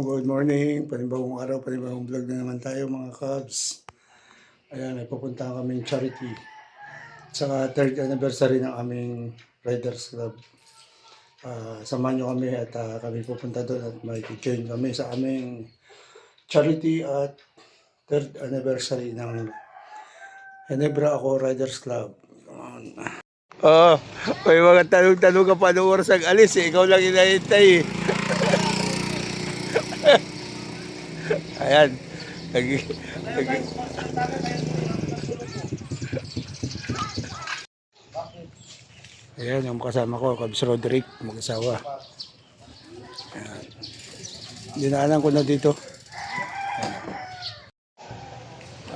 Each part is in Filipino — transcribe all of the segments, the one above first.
Good morning, panibagong araw, panibagong vlog na naman tayo mga Cubs. Ayan, may pupuntahan kaming charity. Sa 3rd anniversary ng aming Riders Club. Samahan nyo kami at kami pupunta doon at may join kami sa aming charity at 3rd anniversary ng Ginebra Ako Riders Club. Oo, may mga tanong-tanong ka pa noong oras ang alis eh. Ikaw lang inahintay eh. Ayan. Ayan yung kasama ko, Cubs Roderick, mag-asawa. Ayan. Dinaanan ko na dito.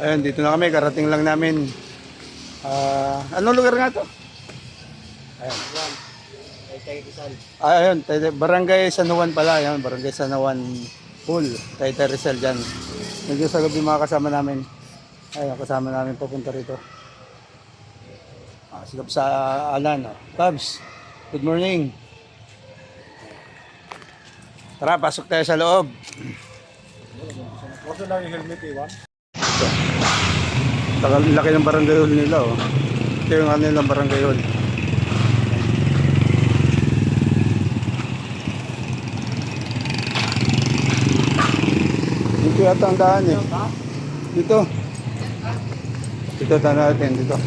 Ayan, dito na kami, karating lang namin. Anong lugar nga to? Ayan. Ayun, Barangay San Juan pala. Ayan, Barangay San Juan Pool, Taytay Rizal dyan. Medyo sa gabi mga kasama namin. Ayun, kasama namin papunta rito. Sigap sa Alan. Cubs, good morning. Tara, pasok tayo sa loob. Huwag lang yung helmet, Iwan. Laki ng barangay hall nila. Oh. Ito yung ano nilang barangay hall. Dito yata ang daan eh. Dito. Dito tayo natin. Dito.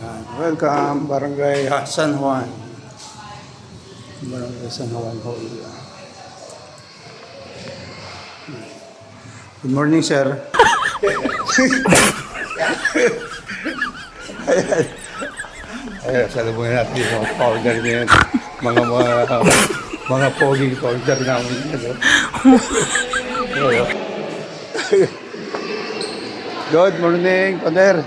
Ayan. Welcome, Barangay San Juan. Barangay San Juan Hall. Good morning, sir. Ayan. Ayan, salubungin natin yung mga powder niya. Mga pogi powder namin. Good morning, Pader.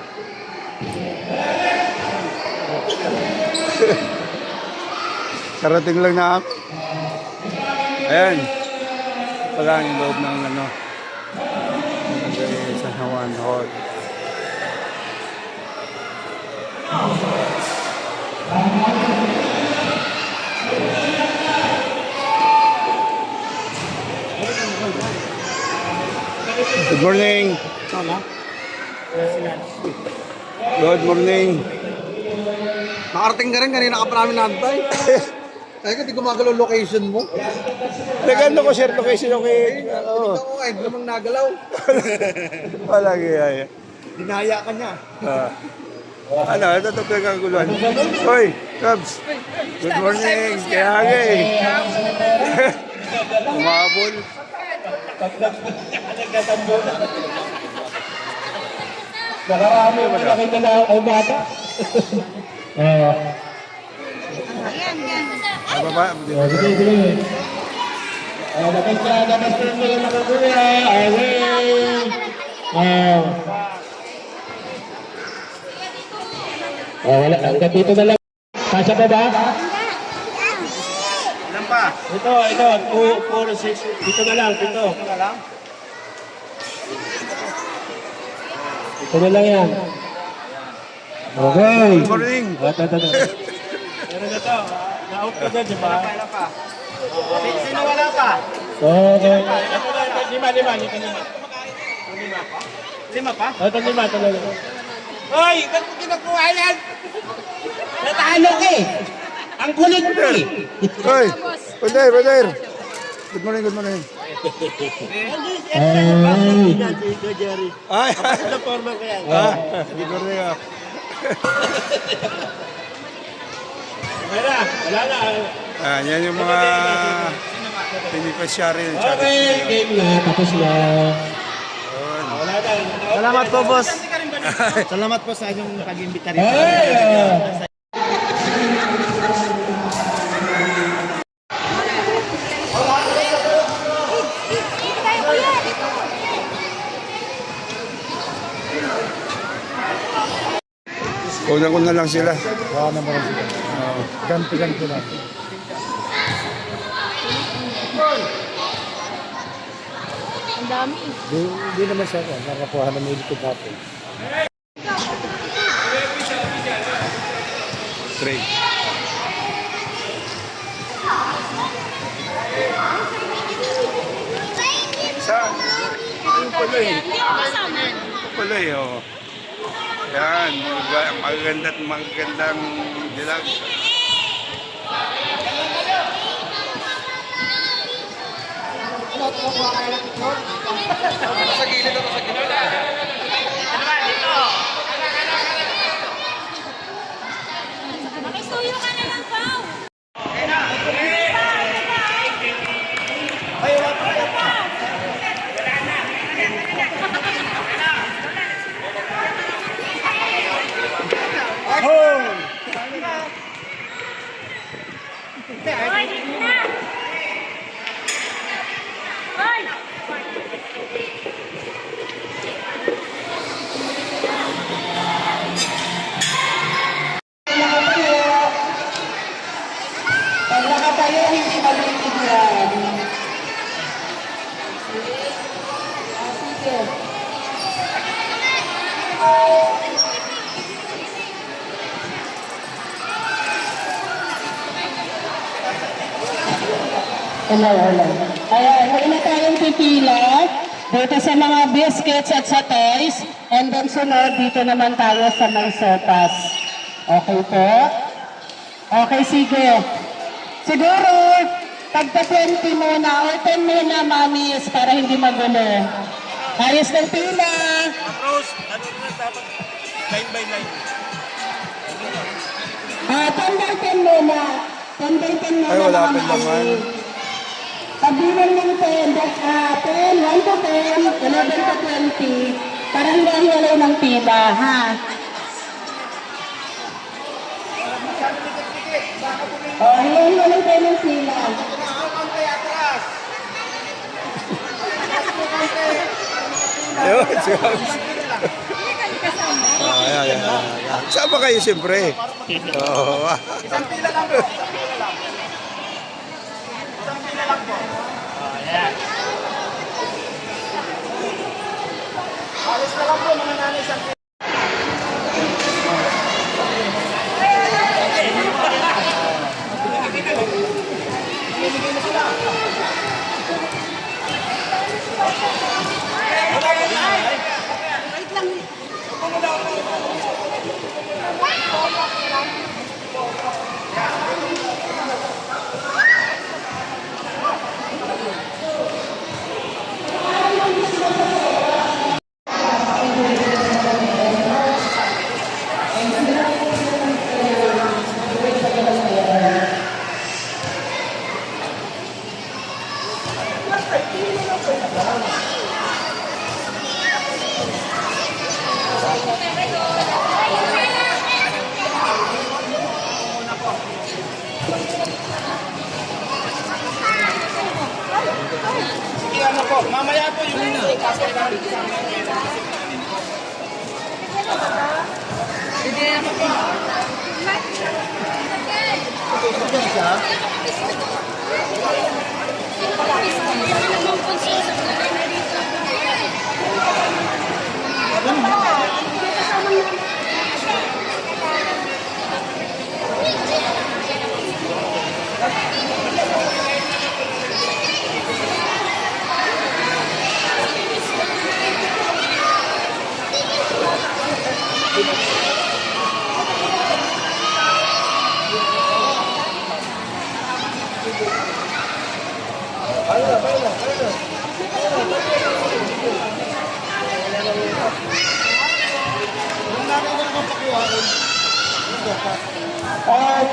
Karating lang na. Ayan. Pala ang loob ng ano. Sa Hawan Hall. Good morning. Good morning. Nakarating ka rin, kanina ka pa namin nantay. Kaya ka di gumagalaw location mo. Nagano ko share location okay. Oo. Ikaw kahit namang nagalaw. Wala kaya. Dinaya ka niya. Ano, ito ito pinagkaguluhan. Hoy, Cubs. Good morning. Kaya nga eh. Umabol. Nakarami mo nakita na ang bata. Ayan, yan. Baba. Sige, sige. Dapat na lang nakakuya. Wala, hanggang dito na lang. Kasya pa ba? Ilan pa? Ito, 2, 4, 6. Dito na lang, dito. Ito na lang? Ito na lang yan. Okay. Good morning. Ito. Pero na ito, na-out ka dyan, di ba? Ilan pa? Sino wala pa? Okay. Ito na, lima. Lima pa? Ito lima. Hoy! Ba't mo kinukuha yan? Ang kulit mo eh. Hoy! Brother! Good morning, good morning. Ay! Ito forma ko yan. Good morning ah. Wala na. Yan yung mga beneficiary ng charity. Okay, game na. Tapos na. Wala na. Salamat po, boss. Salamat po sa inyong pag-imbita rin. Una-una lang sila. Wala naman sila. Ganti-ganti lang. Ang dami. Hindi naman siya ako. Nakakuha na may likod natin. Trade. Saan? Yung pala eh. Hindi ako kasama. Pala eh, oh. Yan, magandang dilag. Makisuyo ka na lang, Pao. Hoy, dito na. Hoy! Pag nakatayo, hindi magtitigilan. Sige. Hello. Ayan, huwag na tayong pipila dito sa mga biscuits at sa toys. And then sunod, dito naman tayo sa may sopas. Okay po? Okay, sige. Siguro, pagpa-20 muna or 10 muna, mamis, para hindi magulo. Ayos ng pila. Rose, ano na dapat? Line by line. 10 by 10 muna. 10 by 10 muna. Ay, wala mga pa naman. mamis. Pagbilang ng 10, 10, 1 to 10, 11 to 20, para hiwalay ng pila, ha? Hiwalay tayo ng pila. Ayun, ayan. Sama kayo siyempre. Oo. Mamaya po yung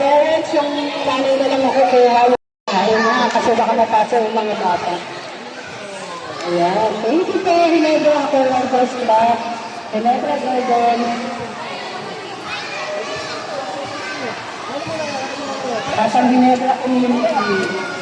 Parents, yung nanay na lang makukuha. Ayun na, kasi baka mapasa yung mga bata. Ayan. Thank you po, Ginebra ako ng first class. Ginebra Garden. Pasang Ginebra Community.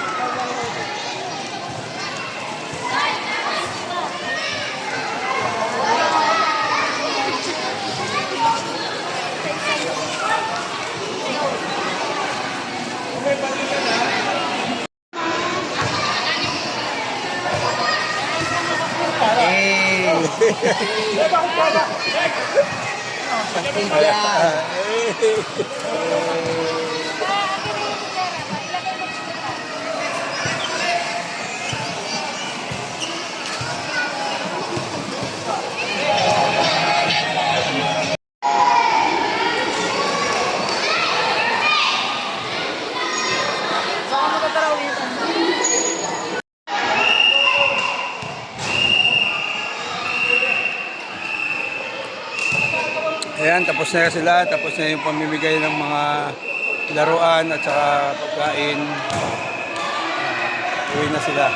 Ayan, tapos na sila. Tapos na yung pamimigay ng mga laruan at saka pagkain. Uwi na sila.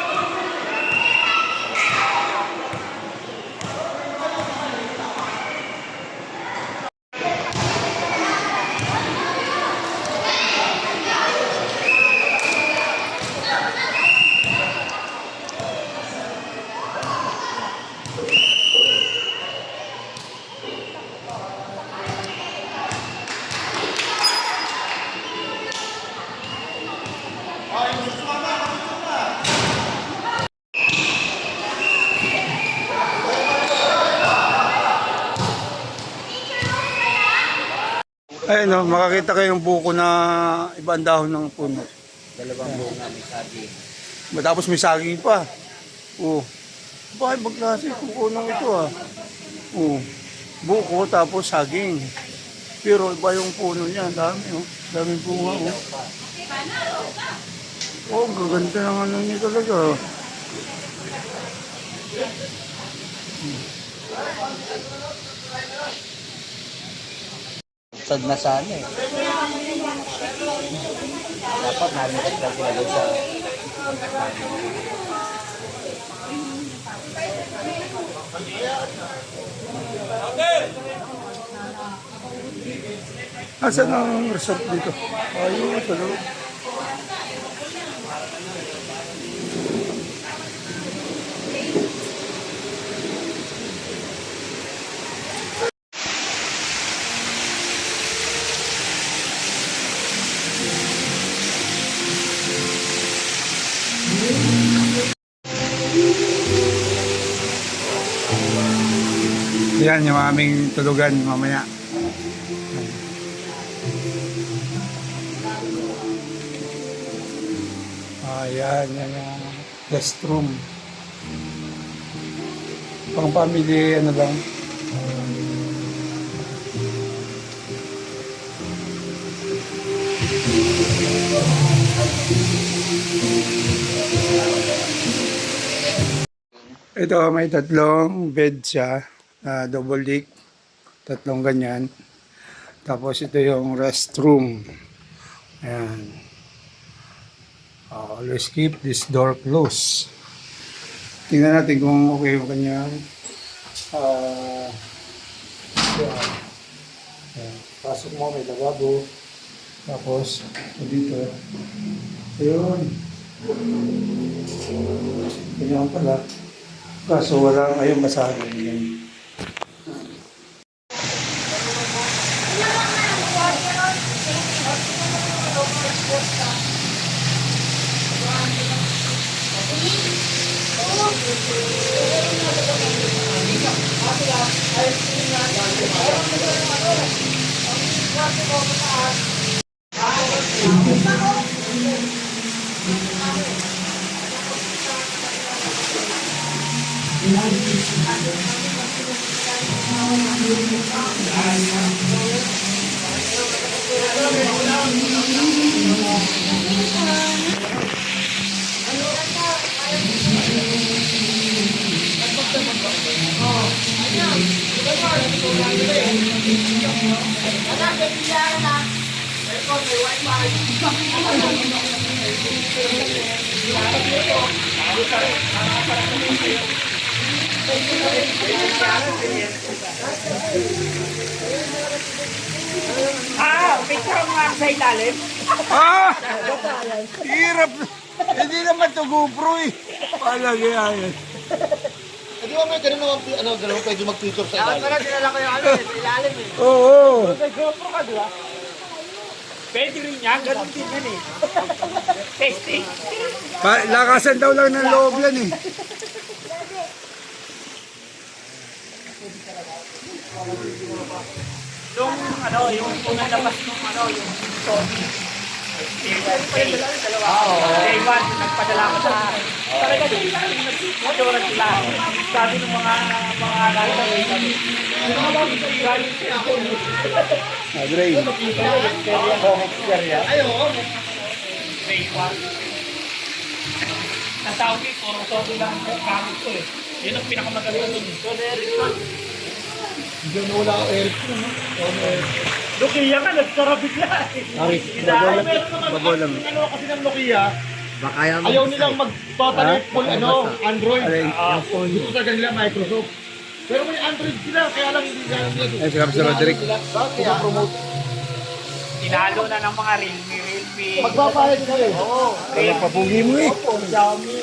Ayun, no, makakita kayong buko na ibang dahon ng puno. Dalawang bunga may sabi. Tapos may saging pa. Oh. Bakit magklase buko nang ito ah? Oh. Buko tapos saging. Pero iba yung puno niya, dami oh. Daming bunga oh. Oh, gaganda ng ano niya talaga. Sad na sana eh. Dapat nalikat lang sila doon sa... Asan ang resort dito? Ayun, sa loob. Yan yung aming tulugan mamaya. Ayan, yan yung guest room. Pang family, ano lang. Ito, may tatlong bed siya. Double deck. Tatlong ganyan. Tapos ito yung restroom. Ayan. Always keep this door closed. Tingnan natin kung okay yung kanyang yan. Yan. Pasok mo, may lavabo. Tapos, dito. Ayun. Ganyan pala. Kaso wala ngayong basahin. Yan. Picture mo nga sa ilalim. Ah! Hirap. Hindi naman to GoPro eh. Palagi yan. Di ba may ganun naman, ganun pwede mag-picture sa ilalim? Para dinala ko yung sa ilalim eh. Oo. Sa GoPro ka, di ba? Pwede rin yan. Ganun din yan eh. Testing. Lakasan daw lang ng loob yan eh. Yung yung unang labas nung yung Sony. Day one, nagpadala ko sa talaga din. Nagsusulat sila. Sabi ng mga nasa Adre. Day one. Natawag ko, puro Sony lang ang gamit ko eh. Yun ang pinakamaganda dun. Sony Ericsson. Diyan wala ako Ericsson, no? Nokia ka, nagsara bigla. Bago lang. Ano kasi ng Nokia, Ayaw nilang mag-totally full Android. Yung phone. Gusto sa kanila Microsoft. Pero may Android sila, kaya lang hindi nila Ay, si Kapsa Roderick. Kaya promote. tinalo na ng mga Realme. Magpapayag kayo. Oo, Kaya papugi mo eh. Xiaomi.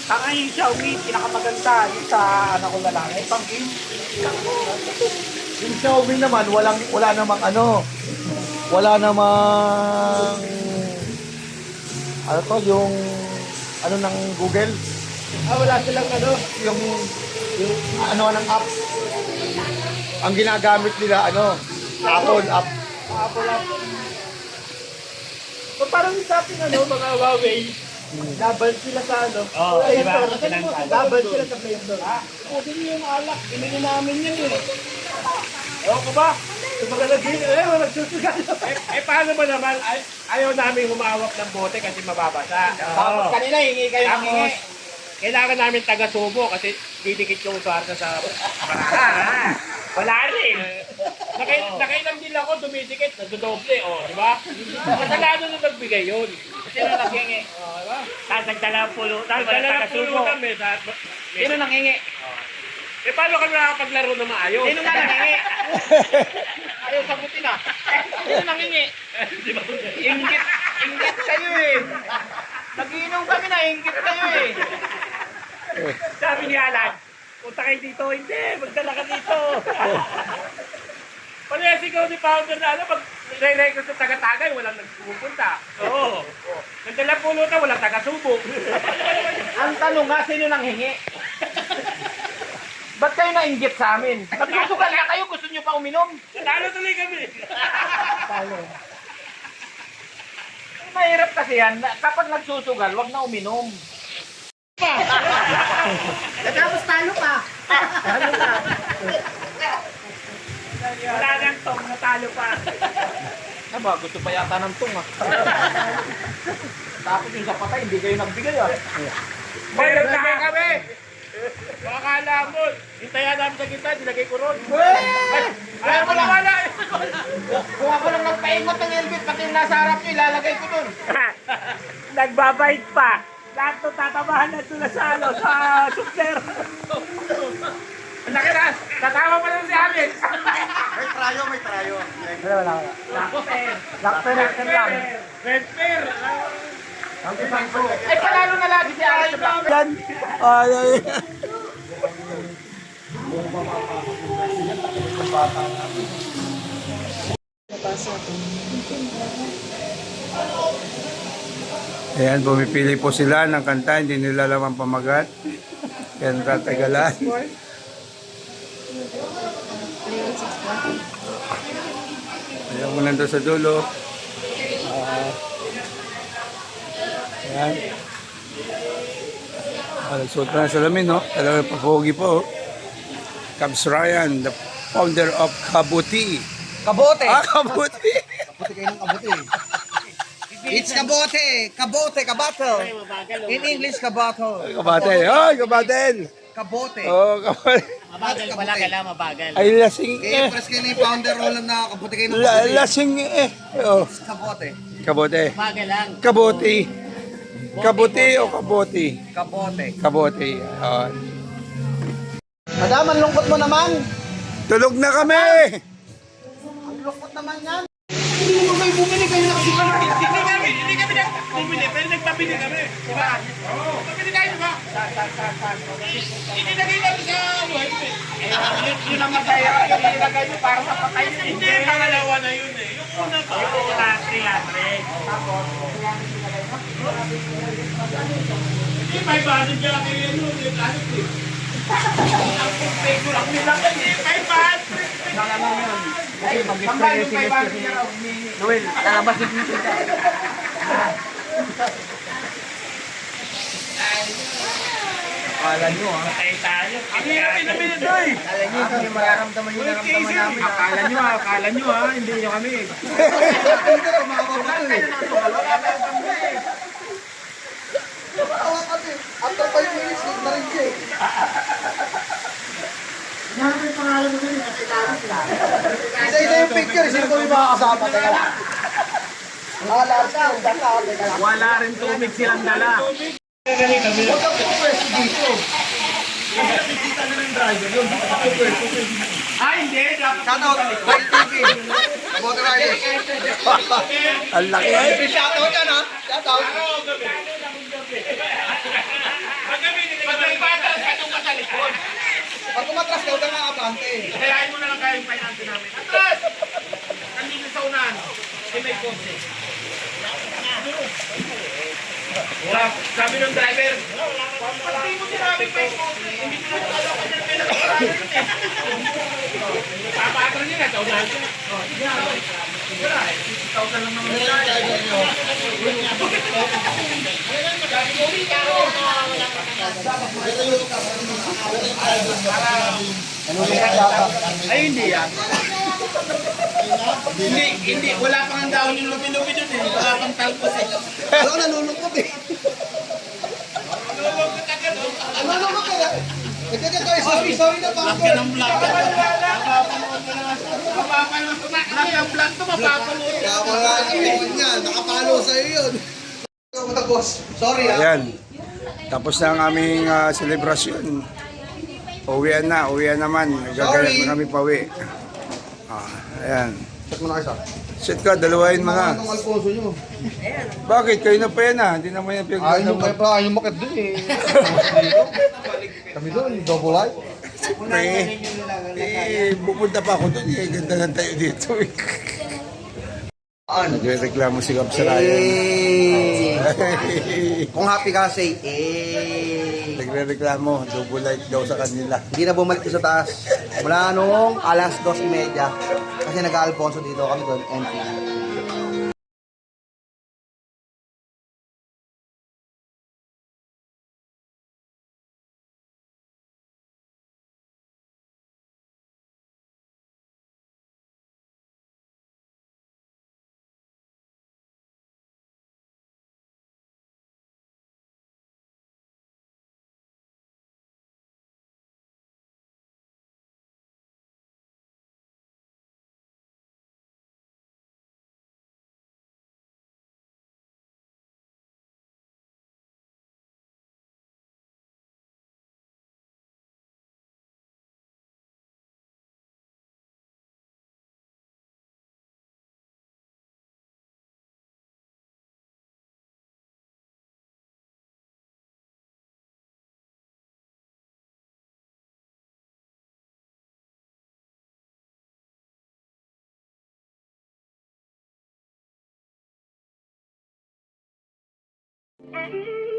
Ang yung Xiaomi, pinakamaganda yung sa anak ko lalaki. Pang game. Yung Xiaomi naman, wala namang wala namang yung ng Google. Wala silang Yung ng app. Ang ginagamit nila Apple app. Apple app. So, parang sa ating mga Huawei, laban sila sa Play Store. Laban sila sa Play Store. Pwede niyo yung alak, binili namin yun eh. Ewan ko ba? Yung mga nagsusugal. Paano ba naman? Ayaw namin humawak ng bote kasi mababasa. Tapos kanina hingi kayo ng hingi. Kailangan namin taga-subo kasi didikit yung uswarta sa baraha. Wala rin. Nakailang din ako, dumidikit, nagdodoble, di ba? Kasalanan nung nagbigay yun. Kasi na naghingi. Diba? Tapos nagdala pulo. Nagdala ng pulo kami. Sino nanghingi? Paano kami nakapaglaro na maayos? Sino nga nanghingi? Ayaw sagutin ah. Sino nanghingi? Inggit kayo eh. Nagiinom kami na, inggit kayo eh. Sabi ni Alan, punta kayo dito. Hindi, magdala ka dito. Parehas ikaw ni Founder na pag re-record sa taga-tagay, walang nagpupunta. Oo. Nagdala pulutan, walang taga-subo. Ang tanong nga, sino nang hingi? Ba't kayo nainggit sa amin? Nagsusugal na kayo, gusto nyo pa uminom? Natalo tuloy kami. Talo. Mahirap kasi yan. Kapag nagsusugal, wag na uminom. Tapos talo pa. Wala nang tong, natalo pa. Aba, gusto pa yata ng tong Tapos yung sa patay, hindi kayo nagbigay Meron na kami! Makakala mo, hintayan namin sa gitna, nilagay ko ron. Ayaw mo lang wala Kung ako lang nagpaingot ng helmet, pati yung nasa harap nyo, ilalagay ko dun. Nagbabait pa. Lahat to tatabahan na doon sa supler. Ang laki na, tatawa pa lang si Alex. May trayo. Wala. Lakper lang. Red pair. Ay, panalo na lagi si Alex. Yan. Ay. Ayan, bumipili po sila ng kanta, hindi nila alam ang pamagat. Yan, tatagalan. Ayan mo nandun sa dulo. Ayan. Nagsuot na ng salamin, no? Talagang papogi po. Cubs Ryan, the founder of Kabuti. Kabote. Kabuti! Kabuti kayo ng kabuti. It's kabote. Kabote, kabato. In English, kabato. Kabate. Ay, kabaten! Kabote. Oh, kabaten. Mabagal pala, kailangan mabagal. Ay, lasing Eh, eh. press kayo na yung founder Roland na kabuti kayo ng Lasing eh. Oh. kabote. Kabote. Mabagal lang. Kabote. Kabote o kabote? Kabote. Kabote. Yun. Madam, ang lungkot mo naman. Tulog na kami! Ang lungkot naman yan. Hindi kami bumili, pero nagpabili kami. Diba? Oo. Pabili kayo, diba? Inilagay namin sa wifi. Yun ang masaya. Inilagay nyo para sa patay nyo. Hindi, pangalawa na yun eh. Yung una pa. Yung una, 300. Tapos, hindi, 500 kaya kayo yun. Yung ano, ang pagpego lang nila. Hindi, 500. Sambal yung 500 nila. Noel, lalabas yung music ka. Akala nyo ha? Patay tayo. Hindi na pinabili doy. Akala nyo hindi mararamdaman yung naramdaman namin. Akala nyo ha, hindi nyo kami. Dito, tumawa pa to eh. Tumawa kami. After 5 minutes, late na rin siya eh. Isa-isa yung picture, sino kami makakasama? Teka lang. Last ka, teka lang. Wala rin tubig silang dala. Huwag kang pupwesto dito. Ah, hindi. Dapat Shoutout, Wild TV. Kabote Riders. Ang laki eh. Shoutout yan ha. Shoutout. pag may patas, katong ka sa likod. Pag kumatras daw ka nga abante. Kayain mo na lang kayo yung finance namin. Atras! Nandito sa unahan. Eh, may kotse. Sabi ng driver, pati mo sinabi pa yung kotse. Hindi ko na alam kung yan pinag-aralan. Papatro niya na, sa unahan ko. Wala eh. 6,000 lang naman nila. Ay, hindi yan. Hindi, wala pang ang daon yung lupi-lupi dun eh. Wala pang talpos eh. Alam ko nalulungkot eh. Nalulungkot ka na. Nagkakatayo, sorry na pa ako. Laki ng vlog. Mapapanood ko na. Laki ang vlog to, mapapanood ko. Kaya wala naman yan. Nakapalo sa'yo yun. Mga boss, sorry ha. Ayan. Tapos na ang aming selebrasyon. Uwian naman. Gagalit na kami pauwi. Ayan. Check mo na kayo, sir. Sit ka, dalawain mo na. Anong Alfonso nyo? Bakit? Kayo na pa yan ah. Hindi naman yung pinagdadama. Ayaw makit dun eh. Kami doon, double life. Pupunta pa ako doon. Ganda lang tayo dito eh. Nagre-reklamo si Gab Sarayan. Kung happy ka, say, Nagre-reklamo. Double light daw sa kanila. Hindi na bumalik sa taas. Mula noong alas 2:30. Kasi nag-Alfonso dito kami doon, NPE. Thank you.